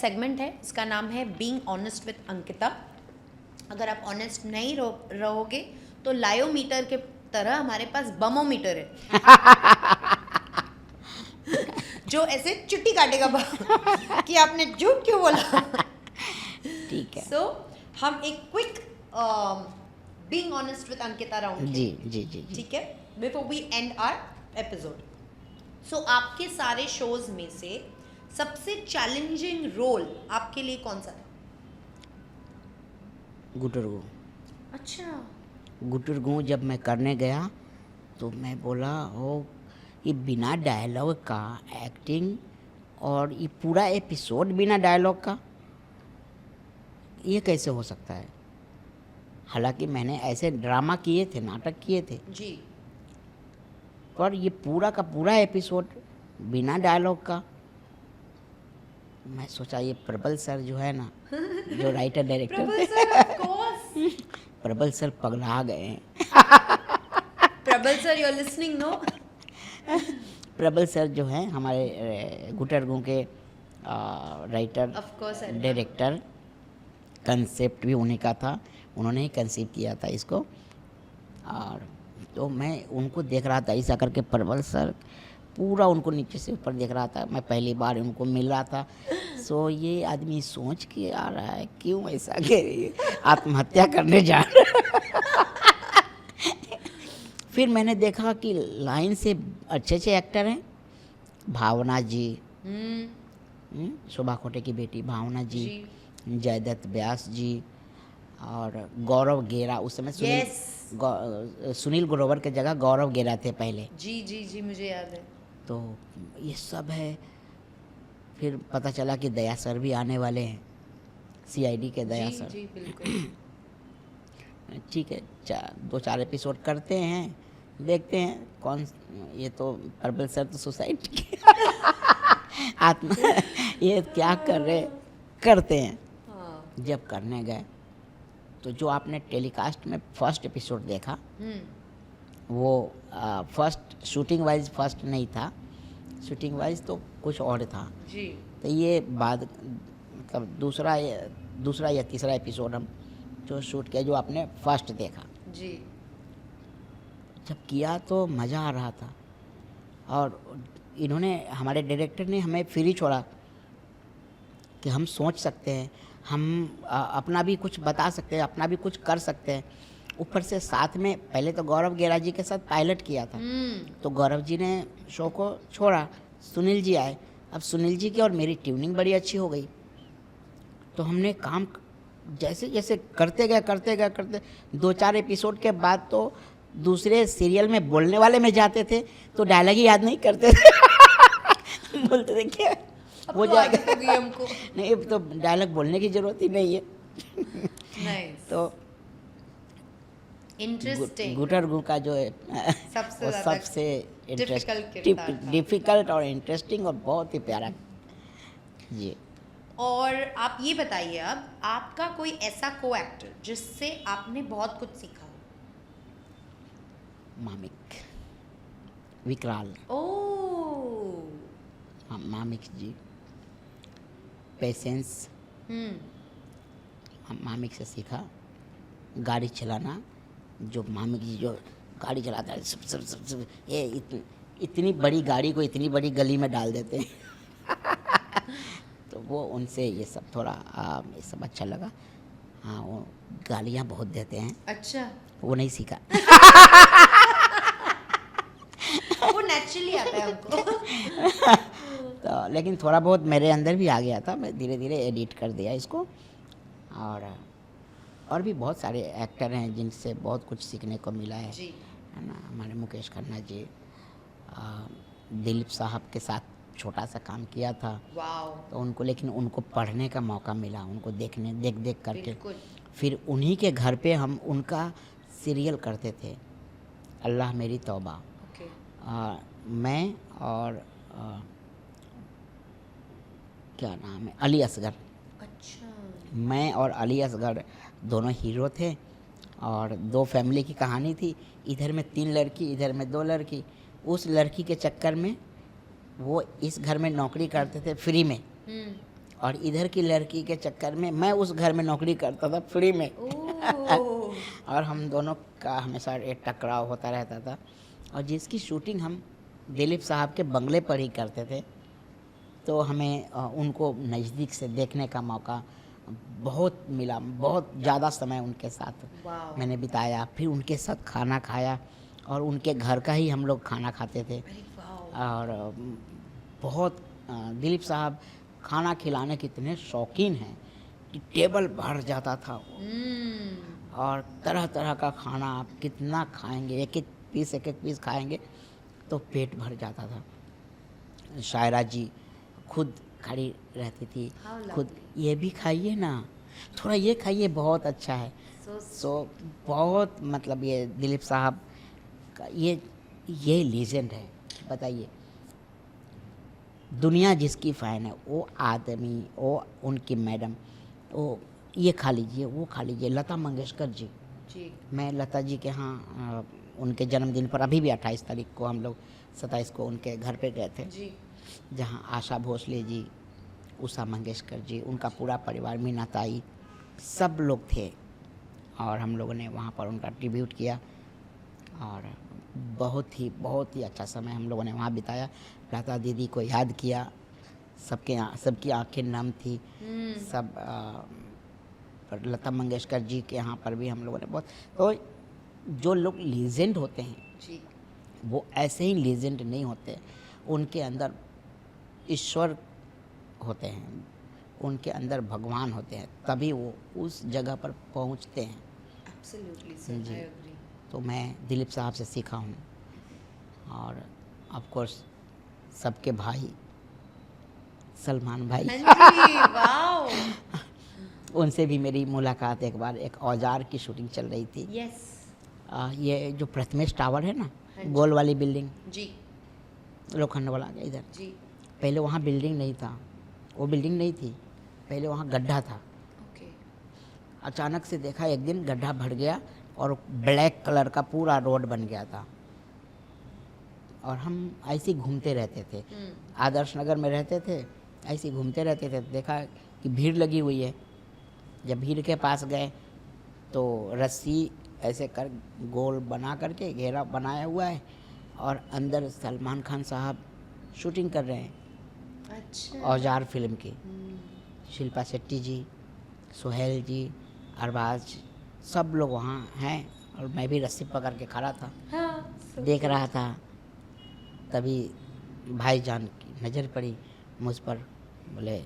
Segment है, इसका नाम है बीइंग ऑनेस्ट विद अंकिता। अगर आप ऑनेस्ट नहीं रहोगे तो लायोमीटर के तरह हमारे पास बमोमीटर है जो ऐसे चुट्टी काटेगा कि आपने झूठ क्यों बोला। ठीक है। सो हम एक quick being honest with Ankita round जी जी जी जी। ठीक है, before we end our episode. So आपके सारे शोज में से सबसे चैलेंजिंग रोल आपके लिए कौन सा था? गुटरगू। अच्छा। गुटरगू जब मैं करने गया तो मैं बोला हो ये बिना डायलॉग का एक्टिंग और ये पूरा एपिसोड बिना डायलॉग का, ये कैसे हो सकता है। हालांकि मैंने ऐसे ड्रामा किए थे, नाटक किए थे जी, पर ये पूरा का पूरा एपिसोड बिना डायलॉग का। मैं सोचा ये प्रबल सर जो है ना, जो writer director Prabal sir of course. Prabal sir पगला गए हैं। Prabal sir you are listening no? Prabal sir जो हैं हमारे गुटरगू के writer of course director, concept भी उन्हीं का था, उन्होंने ही कंसीव किया था इसको। और तो मैं उनको देख रहा था ऐसा करके, प्रबल सर पूरा उनको नीचे से ऊपर देख रहा था। मैं पहली बार उनको मिल रहा था। सो ये आदमी सोच के आ रहा है क्यों ऐसा कि आत्महत्या करने जा रहा है। फिर मैंने देखा कि लाइन से अच्छे अच्छे एक्टर हैं। भावना जी, शोभा खोटे की बेटी भावना जी, जयदत्त व्यास जी और गौरव गेरा। उस समय सुनील ग्रोवर के जगह गौरव गेरा थे पहले। जी जी जी, मुझे याद है। तो ये सब है। फिर पता चला कि दया सर भी आने वाले हैं, सीआईडी के दया सर। जी बिल्कुल। ठीक है, 2-4 एपिसोड करते हैं, देखते हैं कौन। ये तो प्रबल सर तो सुसाइड आत्मा ये क्या कर रहे, करते हैं। हाँ। जब करने गए तो जो आपने टेलीकास्ट में फर्स्ट एपिसोड देखा वो फर्स्ट शूटिंग वाइज फर्स्ट नहीं था, शूटिंग वाइज तो कुछ और था जी। तो ये बाद मतलब दूसरा या तीसरा एपिसोड हम जो शूट किया, जो आपने फर्स्ट देखा जी। जब किया तो मज़ा आ रहा था। और इन्होंने, हमारे डायरेक्टर ने हमें फ्री छोड़ा कि हम सोच सकते हैं, हम अपना भी कुछ बता सकते हैं, अपना भी कुछ कर सकते हैं। ऊपर से साथ में पहले तो गौरव गेरा जी के साथ पायलट किया था, तो गौरव जी ने शो को छोड़ा, सुनील जी आए। अब सुनील जी की और मेरी ट्यूनिंग बड़ी अच्छी हो गई, तो हमने काम जैसे जैसे करते गए 2-4 एपिसोड के बाद तो दूसरे सीरियल में बोलने वाले में जाते थे तो डायलॉग ही याद नहीं करते थे। बोलते थे क्या हो जाएगा हमको। नहीं, अब तो डायलॉग बोलने की जरूरत ही नहीं है। Nice. तो इंटरेस्टिंग। गुटरगू का जो है सबसे वो ज़्यादा सबसे डिफिकल्ट और इंटरेस्टिंग और बहुत ही प्यारा जी। और आप ये बताइए, अब आपका कोई ऐसा को एक्टर जिससे आपने बहुत कुछ सीखा हो? मामिक विकराल। ओह। मामिक जी, पेशेंस, मामिक से सीखा। गाड़ी चलाना, जो मामिक जी जो गाड़ी चलाता है सब ये इतनी बड़ी गाड़ी को इतनी बड़ी गली में डाल देते हैं। तो वो उनसे ये सब थोड़ा ये सब अच्छा लगा। हाँ, वो गालियाँ बहुत देते हैं। अच्छा। वो नहीं सीखा। वो नेचुरली आता है हमको। तो लेकिन थोड़ा बहुत मेरे अंदर भी आ गया था, मैं धीरे धीरे एडिट कर दिया इसको। और भी बहुत सारे एक्टर हैं जिनसे बहुत कुछ सीखने को मिला है ना। हमारे मुकेश खन्ना जी, दिलीप साहब के साथ छोटा सा काम किया था। तो उनको, लेकिन उनको पढ़ने का मौका मिला, उनको देख करके। फिर उन्हीं के घर पे हम उनका सीरियल करते थे, अल्लाह मेरी तौबा। मैं और क्या नाम है, अली असगर। अच्छा। मैं और अली असगर दोनों हीरो थे और 2 फैमिली की कहानी थी। इधर में 3 लड़की, इधर में 2 लड़की। उस लड़की के चक्कर में वो इस घर में नौकरी करते थे फ्री में, और इधर की लड़की के चक्कर में मैं उस घर में नौकरी करता था फ्री में। ओह और हम दोनों का हमेशा एक टकराव होता रहता था। और जिसकी शूटिंग हम दिलीप साहब के बंगले पर ही करते थे, तो हमें उनको नज़दीक से देखने का मौका बहुत मिला। बहुत ज़्यादा समय उनके साथ वाह, मैंने बिताया, फिर उनके साथ खाना खाया और उनके घर का ही हम लोग खाना खाते थे। अरे वाह, और बहुत दिलीप साहब खाना खिलाने के इतने शौकीन हैं कि टेबल भर जाता था। और तरह तरह का खाना आप कितना खाएंगे, एक एक पीस खाएंगे तो पेट भर जाता था। शायरा जी खुद खड़ी रहती थी, How खुद lovely. ये भी खाइए ना, थोड़ा ये खाइए, बहुत अच्छा है। so सो बहुत मतलब ये दिलीप साहब का ये लीजेंड है। बताइए, दुनिया जिसकी फ़ैन है वो आदमी, वो उनकी मैडम, वो ये खा लीजिए, वो खा लीजिए। लता मंगेशकर जी, जी, मैं लता जी के यहाँ उनके जन्मदिन पर अभी भी 28 तारीख को हम लोग 27 को उनके घर पे गए थे, जी, जहाँ आशा भोसले जी, उषा मंगेशकर जी, उनका पूरा परिवार, मीना ताई, सब लोग थे। और हम लोगों ने वहाँ पर उनका ट्रिब्यूट किया और बहुत ही अच्छा समय हम लोगों ने वहाँ बिताया। लता दीदी को याद किया, सबकी आंखें नम थी। सब पर लता मंगेशकर जी के यहाँ पर भी हम लोगों ने बहुत, तो जो लोग लीजेंड होते हैं जी, वो ऐसे ही लीजेंड नहीं होते, उनके अंदर ईश्वर होते हैं, उनके अंदर भगवान होते हैं, तभी वो उस जगह पर पहुंचते हैं। एब्सोल्युटली सर, जी। I agree. तो मैं दिलीप साहब से सीखा हूँ। और ऑफ कोर्स सबके भाई सलमान भाई, हाँ जी, वाओ, उनसे भी मेरी मुलाकात एक बार, एक औजार की शूटिंग चल रही थी। यस, ये जो प्रथमेश टावर है ना, हाँ जी। गोल वाली बिल्डिंग, जी, लोखंड वाला इधर, जी, पहले वहाँ बिल्डिंग नहीं था, वो बिल्डिंग नहीं थी, पहले वहाँ गड्ढा था। ओके, अचानक से देखा एक दिन गड्ढा भर गया और ब्लैक कलर का पूरा रोड बन गया था। और हम ऐसे ही घूमते रहते थे, आदर्श नगर में रहते थे, ऐसे ही घूमते रहते थे। देखा कि भीड़ लगी हुई है। जब भीड़ के पास गए तो रस्सी ऐसे कर गोल बना करके घेरा बनाया हुआ है और अंदर सलमान खान साहब शूटिंग कर रहे हैं अच्छा, औजार फिल्म की। शिल्पा शेट्टी जी, सोहेल जी, अरबाज, सब लोग वहाँ हैं और मैं भी रस्सी पकड़ के खड़ा था, हाँ, देख रहा था। तभी भाईजान की नज़र पड़ी मुझ पर, बोले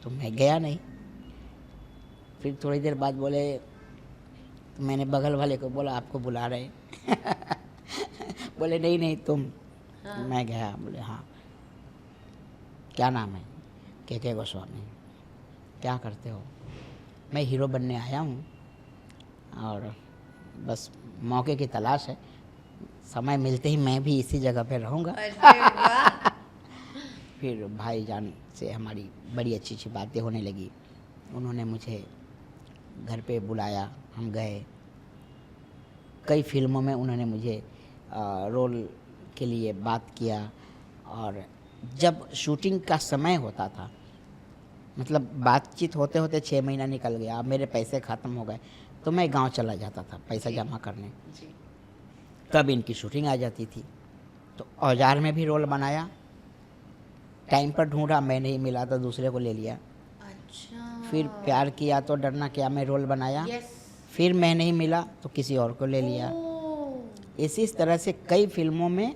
तो मैं गया नहीं। फिर थोड़ी देर बाद बोले, तो मैंने बगल वाले को बोला आपको बुला रहे बोले नहीं तुम। हाँ। मैं गया, बोले हाँ क्या नाम है, के गोस्वामी, क्या करते हो? मैं हीरो बनने आया हूँ और बस मौके की तलाश है, समय मिलते ही मैं भी इसी जगह पे रहूँगा। अरे वाह, फिर भाईजान से हमारी बड़ी अच्छी बातें होने लगी। उन्होंने मुझे घर पे बुलाया, हम गए। कई फिल्मों में उन्होंने मुझे रोल के लिए बात किया। और जब शूटिंग का समय होता था, मतलब बातचीत होते होते 6 महीना निकल गया, अब मेरे पैसे ख़त्म हो गए, तो मैं गांव चला जाता था पैसा जमा करने। जी, तब इनकी शूटिंग आ जाती थी। तो औजार में भी रोल बनाया, टाइम पर ढूंढा, मैं नहीं मिला तो दूसरे को ले लिया। अच्छा, फिर प्यार किया तो डरना क्या में रोल बनाया, यस, फिर मैं नहीं मिला तो किसी और को ले लिया। इसी तरह से कई फिल्मों में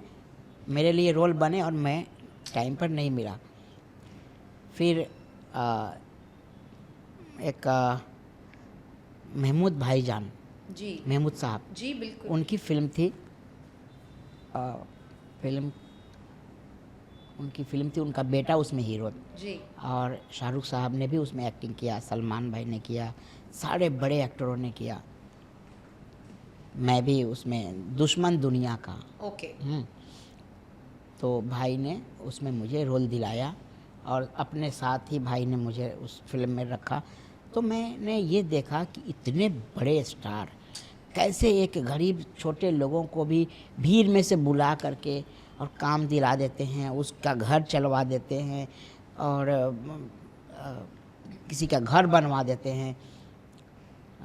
मेरे लिए रोल बने और मैं टाइम पर नहीं मिला। फिर एक महमूद भाईजान, जी, महमूद साहब, जी, बिल्कुल, उनकी फिल्म थी, उनका बेटा उसमें हीरो, जी, और शाहरुख साहब ने भी उसमें एक्टिंग किया, सलमान भाई ने किया, सारे बड़े एक्टरों ने किया। मैं भी उसमें दुश्मन दुनिया का। ओके, तो भाई ने उसमें मुझे रोल दिलाया और अपने साथ ही भाई ने मुझे उस फिल्म में रखा। तो मैंने ये देखा कि इतने बड़े स्टार कैसे एक गरीब छोटे लोगों को भी भीड़ में से बुला करके और काम दिला देते हैं, उसका घर चलवा देते हैं, और किसी का घर बनवा देते हैं।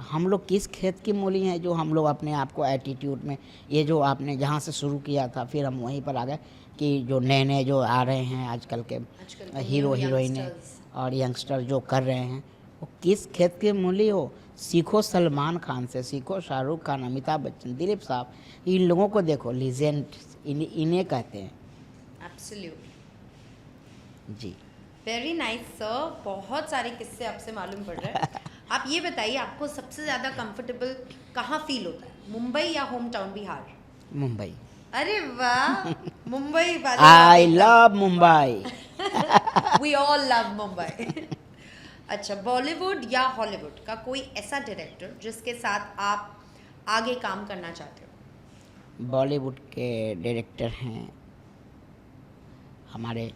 हम लोग किस खेत की मूली हैं जो हम लोग अपने आप को एटीट्यूड में, ये जो आपने जहाँ से शुरू किया था फिर हम वहीं पर आ गए कि जो नए नए जो आ रहे हैं आजकल के हीरो हीरोइनें और यंगस्टर जो कर रहे हैं, वो किस खेत की मूली हो। सीखो सलमान खान से, सीखो शाहरुख खान, अमिताभ बच्चन, दिलीप साहब, इन लोगों को देखो, लीजेंड इन्हें कहते हैं। एब्सोल्युटली, जी वेरी नाइस सर, बहुत सारे किस्से आपसे मालूम पड़ रहे हैं। आप ये बताइए, आपको सबसे ज़्यादा कंफर्टेबल कहाँ फील होता है, मुंबई या होम टाउन बिहार? मुंबई। अरे वाह, मुंबई वाले I love Mumbai. We all love Mumbai. अच्छा, बॉलीवुड या हॉलीवुड का कोई ऐसा डायरेक्टर जिसके साथ आप आगे काम करना चाहते हो? बॉलीवुड के डायरेक्टर हैं हमारे,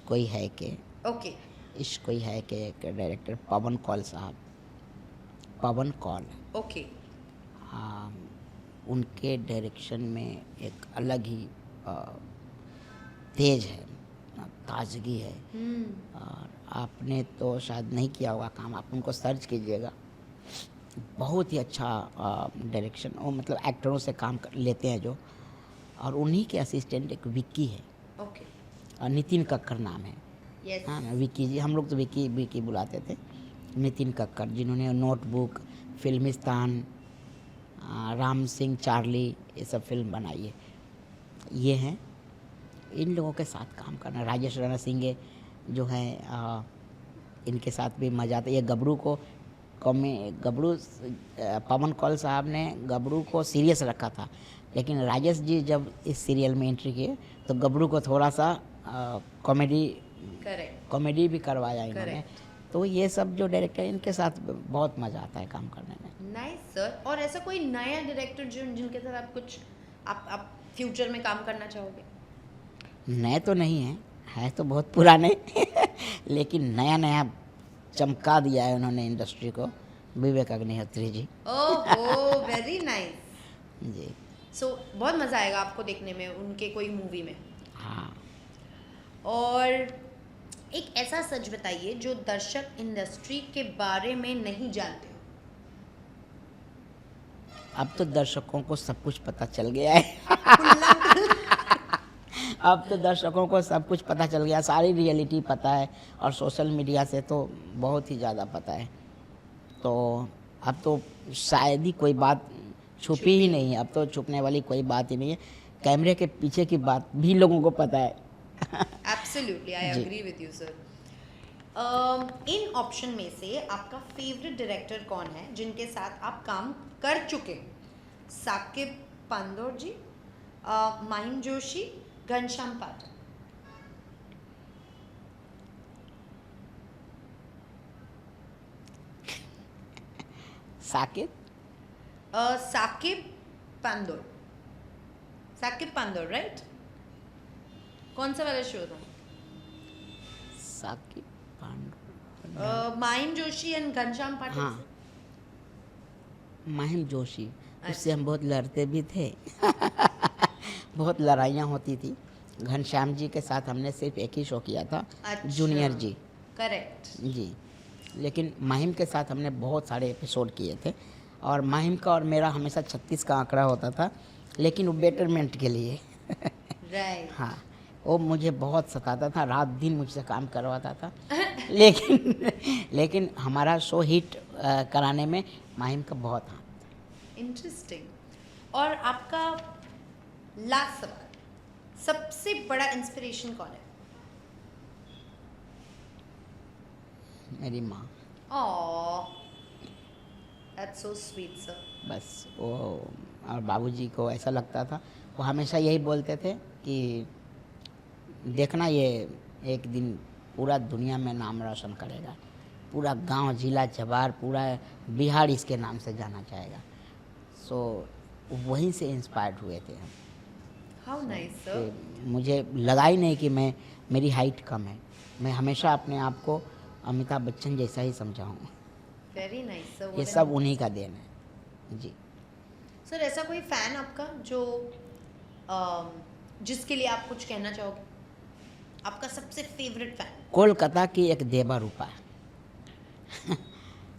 कोई है के, ओके, कोई है के एक डायरेक्टर पवन कौल साहब, पवन कौल। ओके, हाँ, उनके डायरेक्शन में एक अलग ही तेज है, ताजगी है। और आपने तो शायद नहीं किया होगा काम, आप उनको सर्च कीजिएगा, बहुत ही अच्छा डायरेक्शन। वो मतलब एक्टरों से काम लेते हैं जो, और उन्हीं के असिस्टेंट एक विक्की है, ओके, और नितिन कक्कर नाम है। यस, हाँ ना, विक्की जी, हम लोग तो विक्की विक्की बुलाते थे। नितिन कक्कर जिन्होंने नोटबुक, फिल्मिस्तान, राम सिंह चार्ली, ये सब फिल्म बनाई है, ये हैं। इन लोगों के साथ काम करना, राजेश राणा सिंह जो हैं, इनके साथ भी मज़ा आता है। ये गबरू को पवन कौल साहब ने गबरू को सीरियस रखा था, लेकिन राजेश जी जब इस सीरियल में एंट्री किए तो गबरू को थोड़ा सा कॉमेडी भी करवाया इन्होंने। तो ये सब जो डायरेक्टर, इनके साथ बहुत मज़ा आता है काम करने में। Nice sir. और ऐसा कोई नया डायरेक्टर जिनके साथ आप कुछ आप फ्यूचर में काम करना चाहोगे? नए तो नहीं है तो बहुत पुराने लेकिन नया नया चमका दिया है उन्होंने इंडस्ट्री को, विवेक अग्निहोत्री जी। ओहो, वेरी नाइस जी। सो बहुत मज़ा आएगा आपको देखने में उनके कोई मूवी में। हाँ। और एक ऐसा सच बताइए जो दर्शक इंडस्ट्री के बारे में नहीं जानते हो। अब तो दर्शकों को सब कुछ पता चल गया है अब तो दर्शकों को सब कुछ पता चल गया, सारी रियलिटी पता है, और सोशल मीडिया से तो बहुत ही ज़्यादा पता है। तो अब तो शायद ही कोई बात छुपी ही नहीं है, अब तो छुपने वाली कोई बात ही नहीं है। कैमरे के पीछे की बात भी लोगों को पता है। Absolutely, I agree with you sir. इन ऑप्शन में से आपका फेवरेट डायरेक्टर कौन है जिनके साथ आप काम कर चुके? साकिब पांदोर जी, माहिम जोशी, घनश्याम पाठक? साकिब पांदोर राइट? कौन सा वाला शो था? साकिब पांडोर, माहिम जोशी एंड घनश्याम पाठक। हाँ, माहिम जोशी, उससे हम बहुत लड़ते भी थे बहुत लड़ाइयाँ होती थी। घनश्याम जी के साथ हमने सिर्फ एक ही शो किया था, अच्छा, जूनियर जी। करेक्ट जी, लेकिन माहिम के साथ हमने बहुत सारे एपिसोड किए थे, और माहिम का और मेरा हमेशा 36 का आंकड़ा होता था, लेकिन वो बेटरमेंट के लिए राइट। हाँ, वो मुझे बहुत सताता था, रात दिन मुझसे काम करवाता था लेकिन हमारा शो हिट कराने में माहिम का बहुत हाथ था। इंटरेस्टिंग। और आपका लास्ट सवाल, सबसे बड़ा इंस्पिरेशन कौन है? मेरी माँ। ओह, दैट्स सो स्वीट सर। बस वो, और बाबूजी को ऐसा लगता था, वो हमेशा यही बोलते थे कि देखना ये एक दिन पूरा दुनिया में नाम रोशन करेगा, पूरा गांव, जिला, जवार, पूरा बिहार इसके नाम से जाना चाहेगा। सो वहीं से इंस्पायर्ड हुए थे हम। How nice sir. मुझे लगा ही नहीं कि मेरी हाइट कम है, मैं हमेशा अपने आप को अमिताभ बच्चन जैसा ही समझा हूँ। Very nice sir. ये सब उन्हीं का देन है। जी सर, ऐसा कोई फैन आपका जो जिसके लिए आप कुछ कहना चाहोगे? आपका सबसे फेवरेट फैन कोलकाता की एक देवा रूपा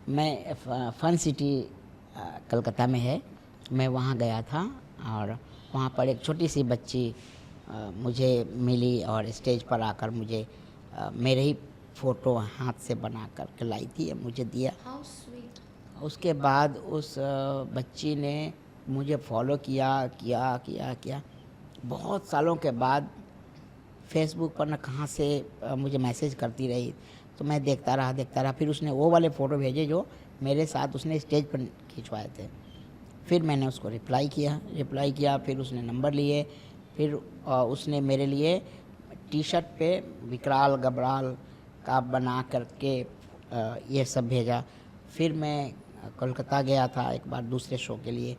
मैं फन सिटी कलकत्ता में है, मैं वहाँ गया था और वहाँ पर एक छोटी सी बच्ची मुझे मिली और स्टेज पर आकर मुझे मेरे ही फ़ोटो हाथ से बना कर के लाई थी, मुझे दिया। How sweet. उसके बाद उस बच्ची ने मुझे फॉलो किया किया किया किया। बहुत सालों के बाद फेसबुक पर न कहाँ से मुझे मैसेज करती रही, तो मैं देखता रहा। फिर उसने वो वाले फ़ोटो भेजे जो मेरे साथ उसने स्टेज पर खिंचवाए थे। फिर मैंने उसको रिप्लाई किया, फिर उसने नंबर लिए, फिर उसने मेरे लिए टी शर्ट पे विकराल गबराल का बना करके ये सब भेजा। फिर मैं कोलकाता गया था एक बार दूसरे शो के लिए,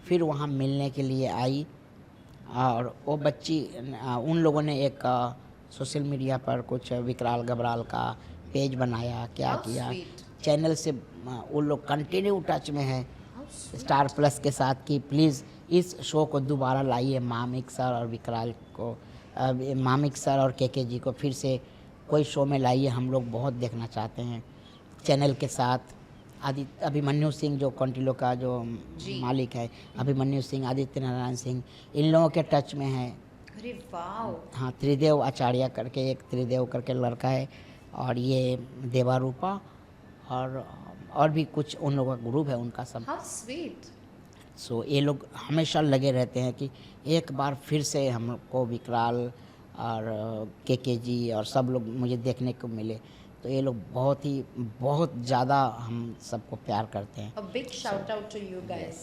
फिर वहाँ मिलने के लिए आई और वो बच्ची उन लोगों ने एक सोशल मीडिया पर कुछ विकराल गबराल का पेज बनाया, क्या How किया, sweet. चैनल से उन लोग कंटिन्यू टच में हैं How sweet. स्टार प्लस के साथ कि प्लीज़ इस शो को दोबारा लाइए, मामिक सर और विकराल को, मामिक सर और के जी को फिर से कोई शो में लाइए, हम लोग बहुत देखना चाहते हैं। चैनल के साथ अभिमन्यु सिंह जो कंटिलो का जो जी। मालिक है, अभिमन्यु सिंह, आदित्य नारायण सिंह, इन लोगों के टच में है। अरे वाओ। हाँ, त्रिदेव आचार्य करके एक त्रिदेव करके लड़का है, और ये देवा रूपा और भी कुछ उन लोगों का ग्रुप है उनका सब। How sweet. सो ये लोग हमेशा लगे रहते हैं कि एक बार फिर से हमको विकराल और के जी और सब लोग मुझे देखने को मिले। तो ये लोग बहुत ज़्यादा हम सबको प्यार करते हैं। A big shout out to you guys.